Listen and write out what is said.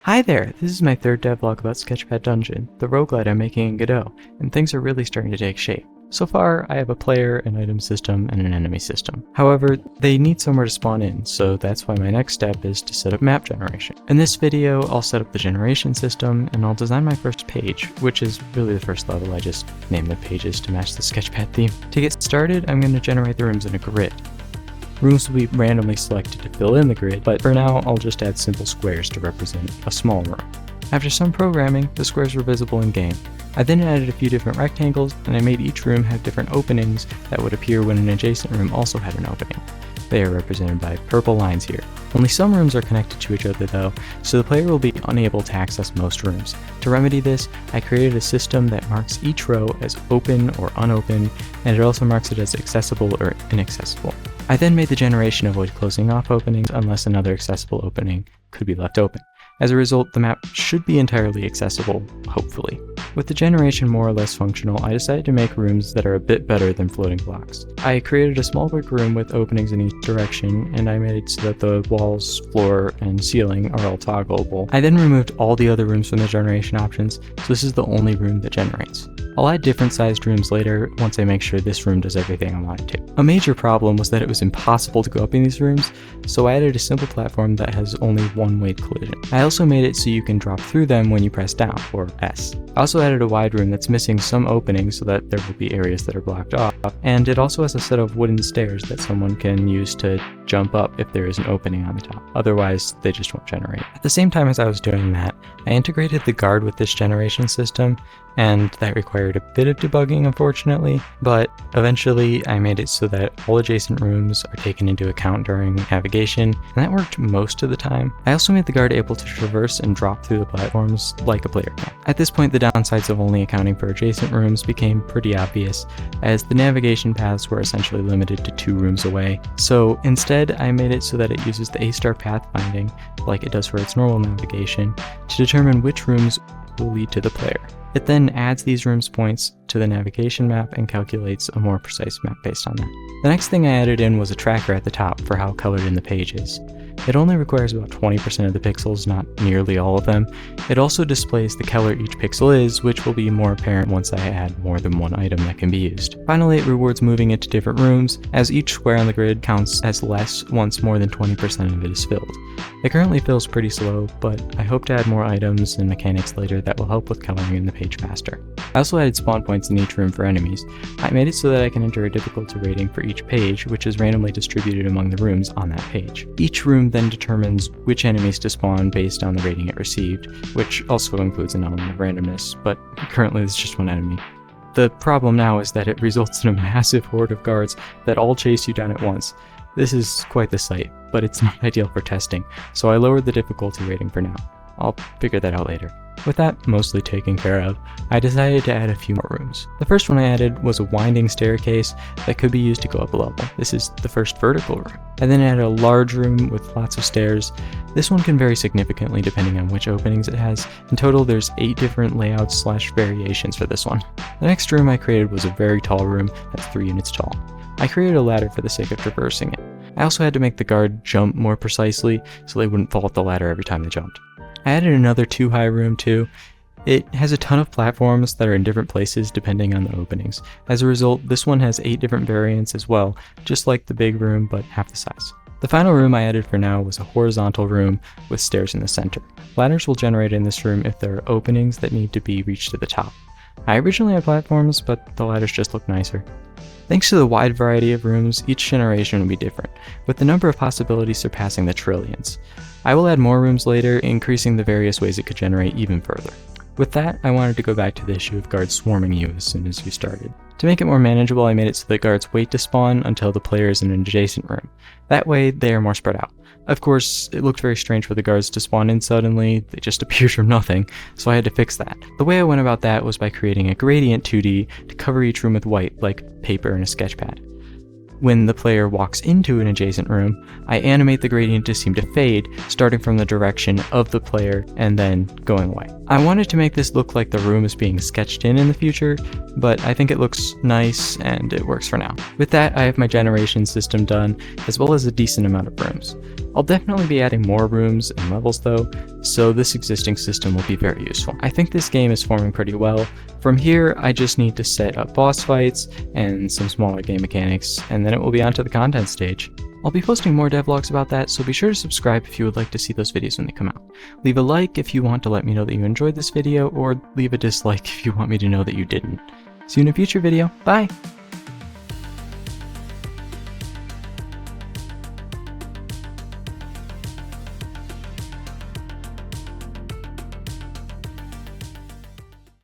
Hi there, this is my third devlog about Sketchpad Dungeon, the Rogue-Lite I'm making in Godot, and things are really starting to take shape. So far, I have a player, an item system, and an enemy system. However, they need somewhere to spawn in, so that's why my next step is to set up map generation. In this video, I'll set up the generation system, and I'll design my first page, which is really the first level. I just named the pages to match the Sketchpad theme. To get started, I'm going to generate the rooms in a grid. Rooms will be randomly selected to fill in the grid, but for now I'll just add simple squares to represent a small room. After some programming, the squares were visible in game. I then added a few different rectangles, and I made each room have different openings that would appear when an adjacent room also had an opening. They are represented by purple lines here. Only some rooms are connected to each other though, so the player will be unable to access most rooms. To remedy this, I created a system that marks each row as open or unopened, and it also marks it as accessible or inaccessible. I then made the generation avoid closing off openings unless another accessible opening could be left open. As a result, the map should be entirely accessible, hopefully. With the generation more or less functional, I decided to make rooms that are a bit better than floating blocks. I created a small brick room with openings in each direction, and I made it so that the walls, floor, and ceiling are all toggleable. I then removed all the other rooms from the generation options, so this is the only room that generates. I'll add different sized rooms later once I make sure this room does everything I want it to. A major problem was that it was impossible to go up in these rooms, so I added a simple platform that has only one weight collision. I also made it so you can drop through them when you press down, or S. I also added a wide room that's missing some openings so that there will be areas that are blocked off, and it also has a set of wooden stairs that someone can use to jump up if there is an opening on the top. Otherwise, they just won't generate. At the same time as I was doing that, I integrated the guard with this generation system, and that required a bit of debugging unfortunately, but eventually I made it so that all adjacent rooms are taken into account during navigation, and that worked most of the time. I also made the guard able to traverse and drop through the platforms like a player can. At this point, the downsides of only accounting for adjacent rooms became pretty obvious, as the navigation paths were essentially limited to 2 rooms away. So instead, I made it so that it uses the A-star pathfinding, like it does for its normal navigation, to determine which rooms will lead to the player. It then adds these rooms points to the navigation map and calculates a more precise map based on that. The next thing I added in was a tracker at the top for how colored in the page is. It only requires about 20% of the pixels, not nearly all of them. It also displays the color each pixel is, which will be more apparent once I add more than one item that can be used. Finally, it rewards moving into different rooms, as each square on the grid counts as less once more than 20% of it is filled. It currently fills pretty slow, but I hope to add more items and mechanics later that will help with coloring in the page faster. I also added spawn points in each room for enemies. I made it so that I can enter a difficulty rating for each page, which is randomly distributed among the rooms on that page. Each room then determines which enemies to spawn based on the rating it received, which also includes an element of randomness, but currently there's just one enemy. The problem now is that it results in a massive horde of guards that all chase you down at once. This is quite the sight, but it's not ideal for testing, so I lowered the difficulty rating for now. I'll figure that out later. With that mostly taken care of, I decided to add a few more rooms. The first one I added was a winding staircase that could be used to go up a level. This is the first vertical room. I then added a large room with lots of stairs. This one can vary significantly depending on which openings it has. In total, there's 8 different layouts / variations for this one. The next room I created was a very tall room that's 3 units tall. I created a ladder for the sake of traversing it. I also had to make the guard jump more precisely so they wouldn't fall off the ladder every time they jumped. I added another 2-high room too. It has a ton of platforms that are in different places depending on the openings. As a result, this one has 8 different variants as well, just like the big room but half the size. The final room I added for now was a horizontal room with stairs in the center. Ladders will generate in this room if there are openings that need to be reached to the top. I originally had platforms, but the ladders just look nicer. Thanks to the wide variety of rooms, each generation will be different, with the number of possibilities surpassing the trillions. I will add more rooms later, increasing the various ways it could generate even further. With that, I wanted to go back to the issue of guards swarming you as soon as you started. To make it more manageable, I made it so that guards wait to spawn until the player is in an adjacent room. That way, they are more spread out. Of course, it looked very strange for the guards to spawn in suddenly, they just appeared from nothing, so I had to fix that. The way I went about that was by creating a gradient 2D to cover each room with white, like paper in a sketchpad. When the player walks into an adjacent room, I animate the gradient to seem to fade, starting from the direction of the player and then going away. I wanted to make this look like the room is being sketched in the future, but I think it looks nice and it works for now. With that, I have my generation system done, as well as a decent amount of rooms. I'll definitely be adding more rooms and levels though, so this existing system will be very useful. I think this game is forming pretty well. From here, I just need to set up boss fights and some smaller game mechanics, and then it will be on to the content stage. I'll be posting more devlogs about that, so be sure to subscribe if you would like to see those videos when they come out. Leave a like if you want to let me know that you enjoyed this video, or leave a dislike if you want me to know that you didn't. See you in a future video. Bye!